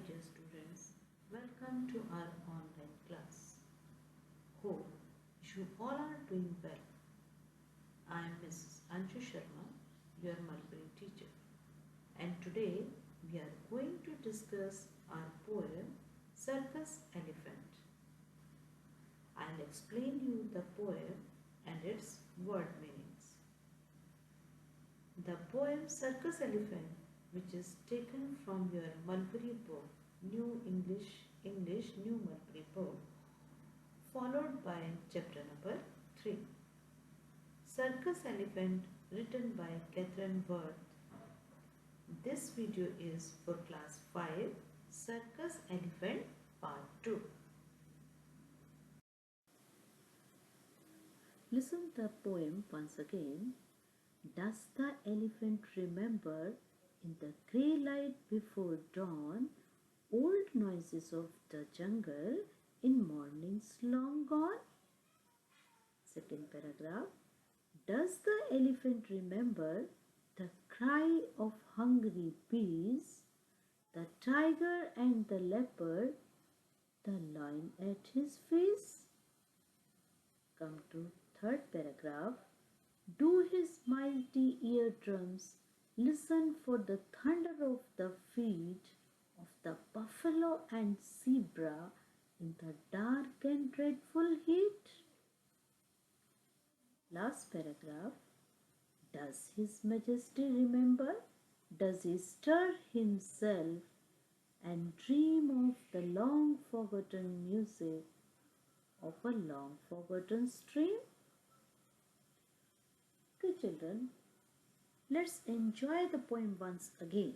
dear students, welcome to our online class. Hope you all are doing well. I am Mrs. Anju Sharma, your Mulberry teacher, and today we are going to discuss our poem Circus Elephant. I'll explain you the poem and its word meanings. The poem Circus Elephant, which is taken from your Mulberry book, New English New Mulberry book, followed by chapter number 3. Circus Elephant, written by Catherine Worth. This video is for class 5, Circus Elephant part 2. Listen the poem once again. Does the elephant remember in the grey light before dawn old noises of the jungle in mornings long gone? Second paragraph. Does the elephant remember the cry of hungry bees, the tiger and the leopard, the lion at his feast? Come to third paragraph. Do his mighty eardrums listen for the thunder of the feet of the buffalo and zebra in the dark and dreadful heat? Last paragraph. Does His Majesty remember? Does he stir himself and dream of the long forgotten music of a long forgotten stream? Okay, children, let's enjoy the poem once again.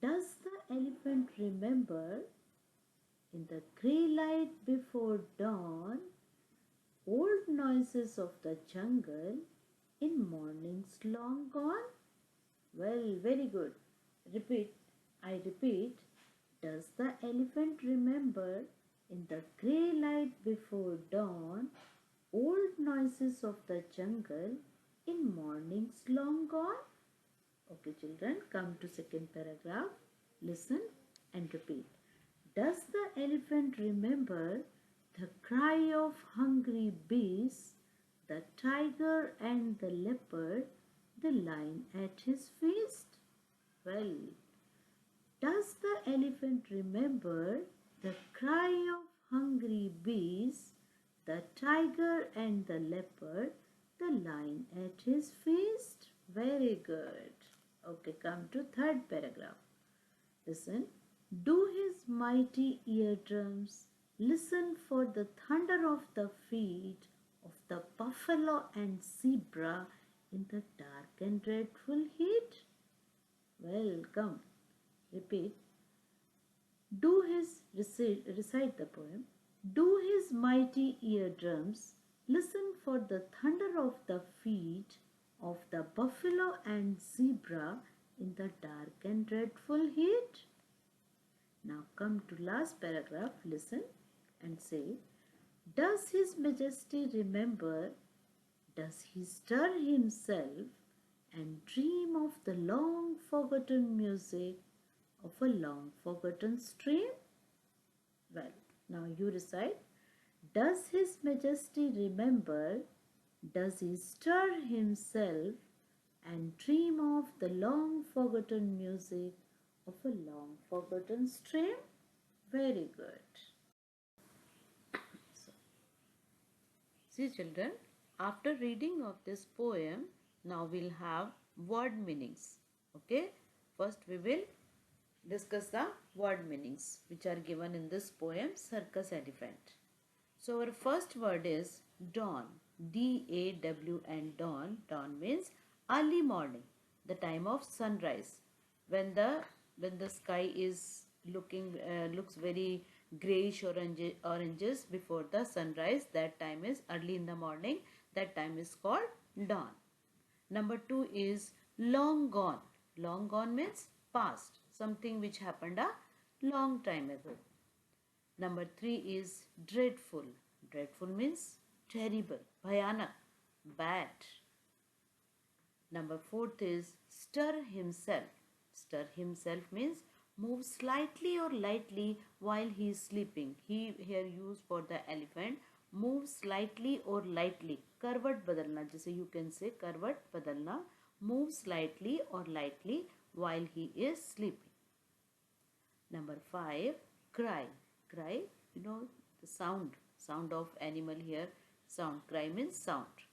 Does the elephant remember in the grey light before dawn old noises of the jungle in mornings long gone? Well, very good. I repeat. Does the elephant remember in the grey light before dawn old noises of the jungle in mornings long gone? Okay, children, come to second paragraph. Listen and repeat. Does the elephant remember the cry of hungry bees, the tiger and the leopard, the lion at his feast? Well, does the elephant remember the cry of hungry bees, the tiger and the leopard, the lion at his feast? Very good. Okay, come to third paragraph. Listen. Do his mighty eardrums listen for the thunder of the feet of the buffalo and zebra in the dark and dreadful heat? Well, come. Repeat. Recite the poem. Do his mighty eardrums listen for the thunder of the feet of the buffalo and zebra in the dark and dreadful heat? Now come to last paragraph. Listen and say, does His Majesty remember? Does he stir himself and dream of the long forgotten music of a long forgotten stream? Well, now you recite. Does His Majesty remember? Does he stir himself and dream of the long forgotten music of a long forgotten stream? Very good. See, children, after reading of this poem, now we'll have word meanings. Okay, first we will discuss the word meanings which are given in this poem Circus Elephant. So our first word is dawn. D-A-W-N, dawn. Dawn means early morning, the time of sunrise, when the sky is looks very grayish oranges before the sunrise. That time is early in the morning. That time is called dawn. Number 2 is long gone. Long gone means past, something which happened a long time ago. Number 3 is dreadful. Dreadful means terrible, bhayanak, bad. Number 4 is stir himself. Stir himself means move slightly or lightly while he is sleeping. He here used for the elephant move slightly or lightly. करवट बदलना जैसे you can say करवट बदलना move slightly or lightly while he is sleeping. Number 5, cry. Cry, you know the sound of animal here. Sound. Cry means sound.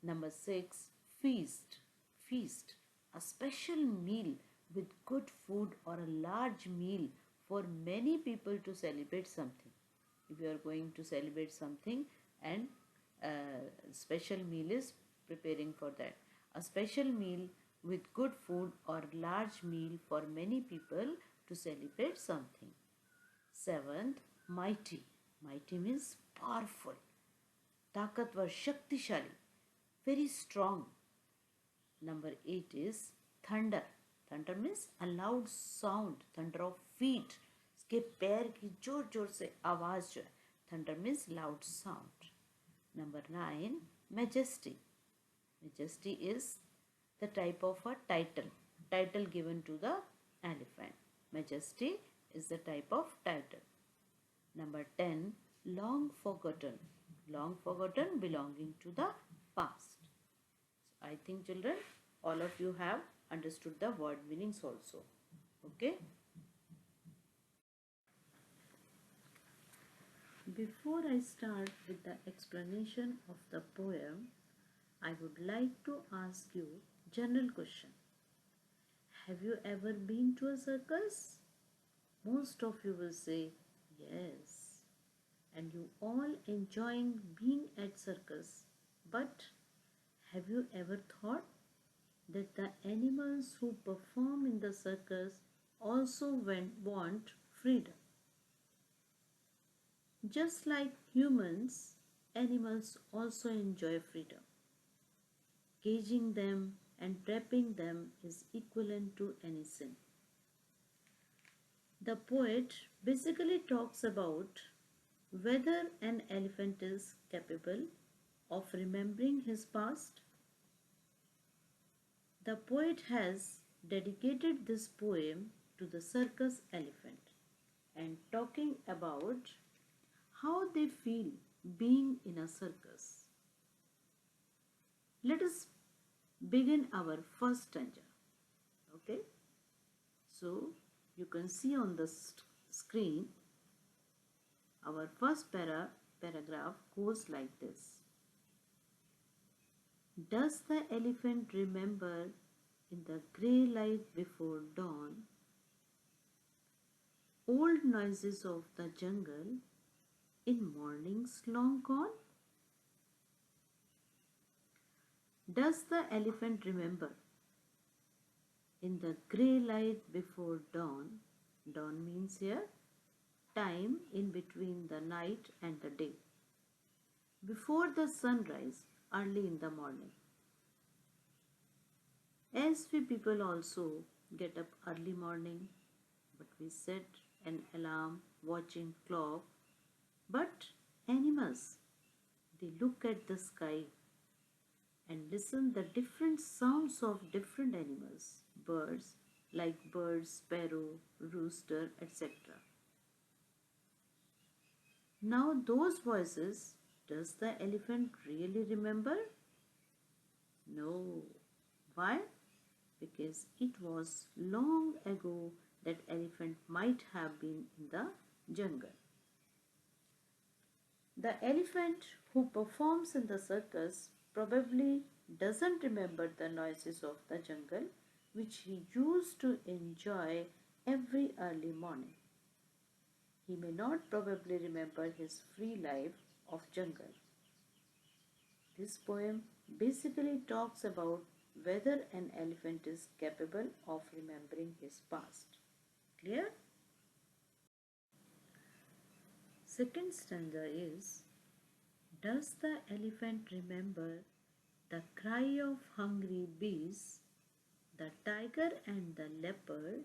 Number 6, feast. Feast, a special meal with good food or a large meal for many people to celebrate something. If you are going to celebrate something and special meal is preparing for that. A special meal with good food or large meal for many people to celebrate something. 7th, mighty. Mighty means powerful. ताकतवर, शक्तिशाली, very strong. Number 8 is thunder. Thunder means a loud sound, thunder of feet. इसके पैर की जोर जोर से आवाज जो है. Thunder means loud sound. Number 9, majesty. Majesty is the type of a title given to the elephant. Majesty is the type of title. Number 10, long forgotten. Long forgotten, belonging to the past. So I think children, all of you have understood the word meanings also. Okay. Before I start with the explanation of the poem, I would like to ask you general question. Have you ever been to a circus? Most of you will say yes. And you all enjoying being at circus. But have you ever thought that the animals who perform in the circus also want freedom? Just like humans, animals also enjoy freedom. Caging them and trapping them is equivalent to any sin. The poet basically talks about whether an elephant is capable of remembering his past. The poet has dedicated this poem to the circus elephant and talking about how they feel being in a circus. Let us begin our first stanza. Okay, so you can see on the screen our first paragraph goes like this. Does the elephant remember in the grey light before dawn old noises of the jungle in mornings long gone? Does the elephant remember in the grey light before dawn? Dawn means here time in between the night and the day. Before the sunrise, early in the morning. As we people also get up early morning, but we set an alarm, watching clock. But animals, they look at the sky and listen the different sounds of different animals, birds like bird, sparrow, rooster, etc. Now those voices, does the elephant really remember? No. Why? Because it was long ago that elephant might have been in the jungle. The elephant who performs in the circus probably doesn't remember the noises of the jungle which he used to enjoy every early morning. He may not probably remember his free life of jungle. This poem basically talks about whether an elephant is capable of remembering his past. Clear? Second stanza is, does the elephant remember the cry of hungry beasts, the tiger and the leopard,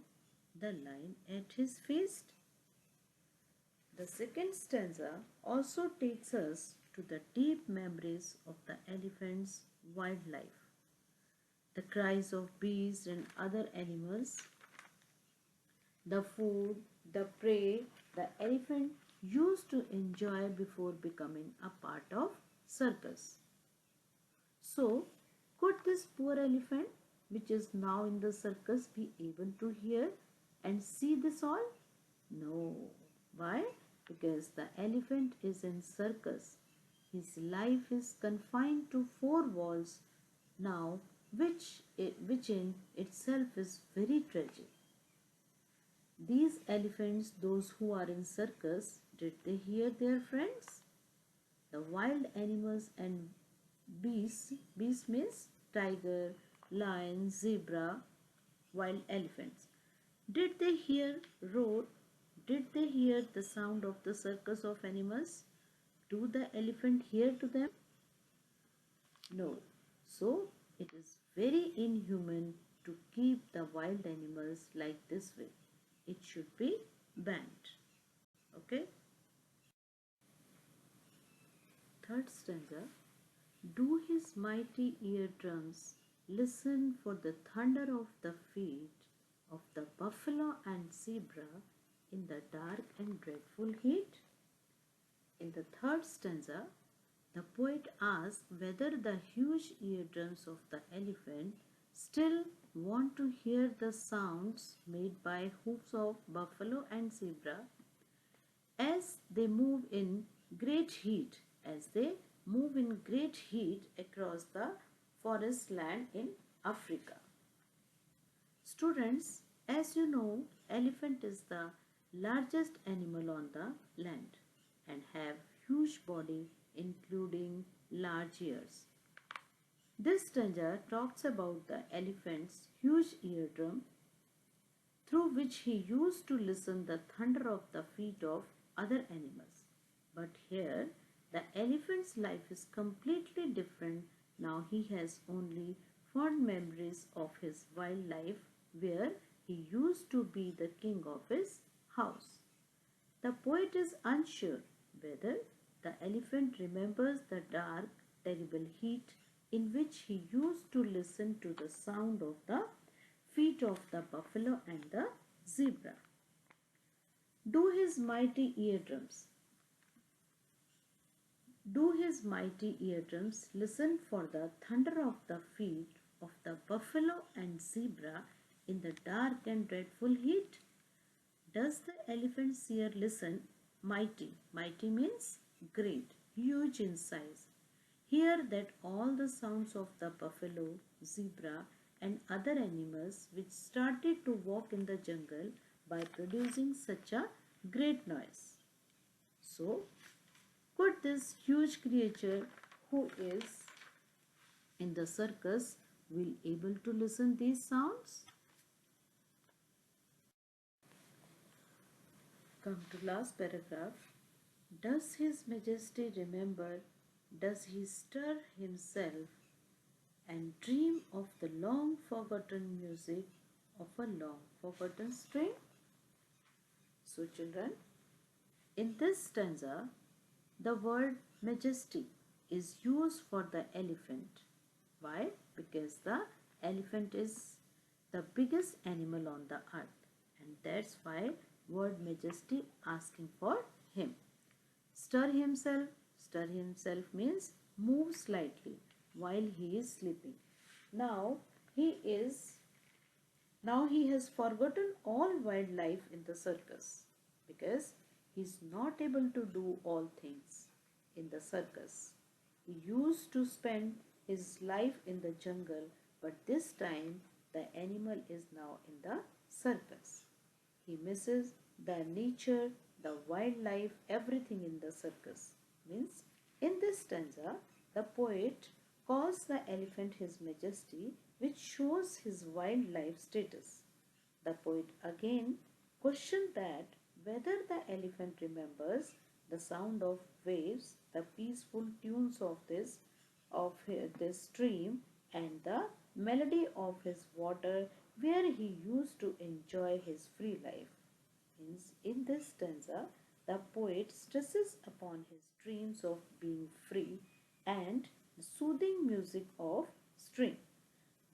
the lion at his feast? The second stanza also takes us to the deep memories of the elephant's wildlife. the cries of bees and other animals, the food, the prey the elephant used to enjoy before becoming a part of circus. So, could this poor elephant, which is now in the circus, be able to hear and see this all? No. Why? Because the elephant is in circus. His life is confined to four walls now, which in itself is very tragic. These elephants, those who are in circus, did they hear their friends? The wild animals and beasts, beast means tiger, lion, zebra, wild elephants. Did they hear roar? Did they hear the sound of the circus of animals? Do the elephant hear to them? No. So it is very inhuman to keep the wild animals like this way. It should be banned. Okay. Third stanza. Do his mighty eardrums listen for the thunder of the feet of the buffalo and zebra in the dark and dreadful heat? In the third stanza, the poet asks whether the huge eardrums of the elephant still want to hear the sounds made by hoofs of buffalo and zebra as they move in great heat, across the forest land in Africa. Students, as you know, elephant is the largest animal on the land and have huge body including large ears. This stanza talks about the elephant's huge eardrum through which he used to listen the thunder of the feet of other animals. But here the elephant's life is completely different. Now he has only fond memories of his wild life where he used to be the king of his house. The poet is unsure whether the elephant remembers the dark, terrible heat in which he used to listen to the sound of the feet of the buffalo and the zebra. Do his mighty eardrums listen for the thunder of the feet of the buffalo and zebra in the dark and dreadful heat? Does the elephant's ear listen? Mighty. Mighty means great, huge in size. Hear that all the sounds of the buffalo, zebra and other animals which started to walk in the jungle by producing such a great noise. So, could this huge creature who is in the circus will able to listen these sounds? Come to last paragraph. Does His Majesty remember? Does he stir himself and dream of the long forgotten music of a long forgotten string? So children, in this stanza, the word majesty is used for the elephant. Why? Because the elephant is the biggest animal on the earth, and that's why word majesty asking for him. Stir himself means move slightly while he is sleeping. Now he has forgotten all wildlife in the circus because he is not able to do all things in the circus. He used to spend his life in the jungle, but this time the animal is now in the circus. He misses the nature, the wildlife, everything in the circus. Means in this stanza, the poet calls the elephant his majesty, which shows his wildlife status. The poet again questioned that whether the elephant remembers the sound of waves, the peaceful tunes of this stream, and the melody of his water where he used to enjoy his free life. In this stanza, the poet stresses upon his dreams of being free and the soothing music of string.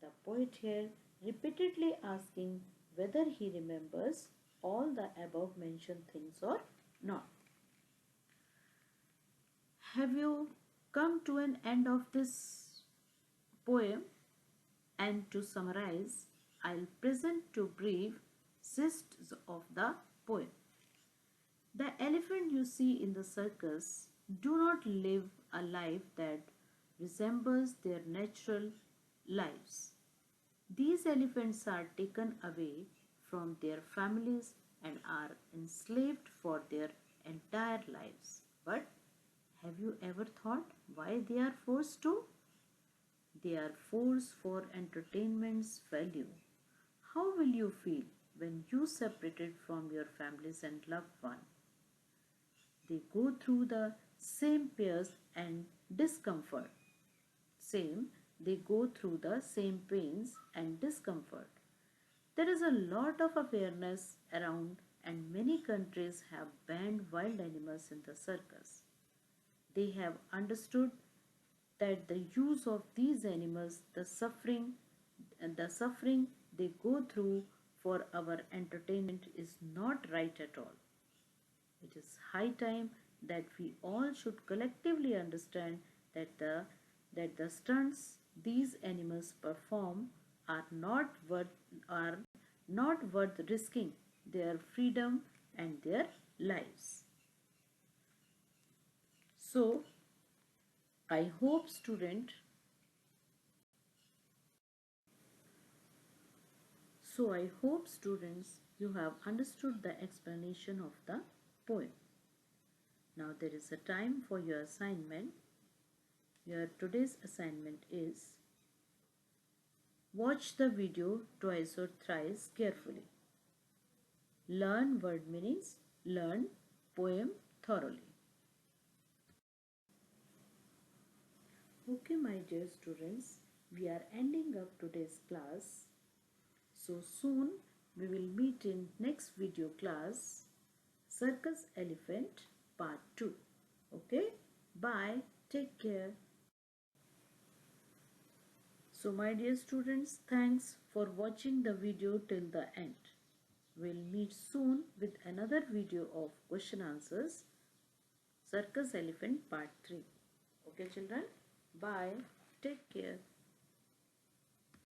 The poet here repeatedly asking whether he remembers all the above mentioned things or not. Have you come to an end of this poem? And to summarize, I'll present two brief gists of the poem. The elephant you see in the circus do not live a life that resembles their natural lives. These elephants are taken away from their families and are enslaved for their entire lives. But have you ever thought why they are forced to? They are forced for entertainment's value. How will you feel when you separated from your families and loved ones? They go through the same pains and discomfort. They go through the same pains and discomfort. There is a lot of awareness around, and many countries have banned wild animals in the circus. They have understood that the use of these animals, the suffering they go through for our entertainment is not right at all. It is high time that we all should collectively understand that the stunts these animals perform are not worth risking their freedom and their lives. So I hope student so I hope students you have understood the explanation of the poem. Now there is a time for your assignment. Your today's assignment is watch the video twice or thrice carefully. Learn word meanings, learn poem thoroughly. Okay, my dear students, we are ending up today's class. So soon we will meet in next video class, Circus Elephant Part 2. Okay, bye, take care. So my dear students, thanks for watching the video till the end. We'll meet soon with another video of question answers, Circus Elephant Part 3. Okay children, bye, take care.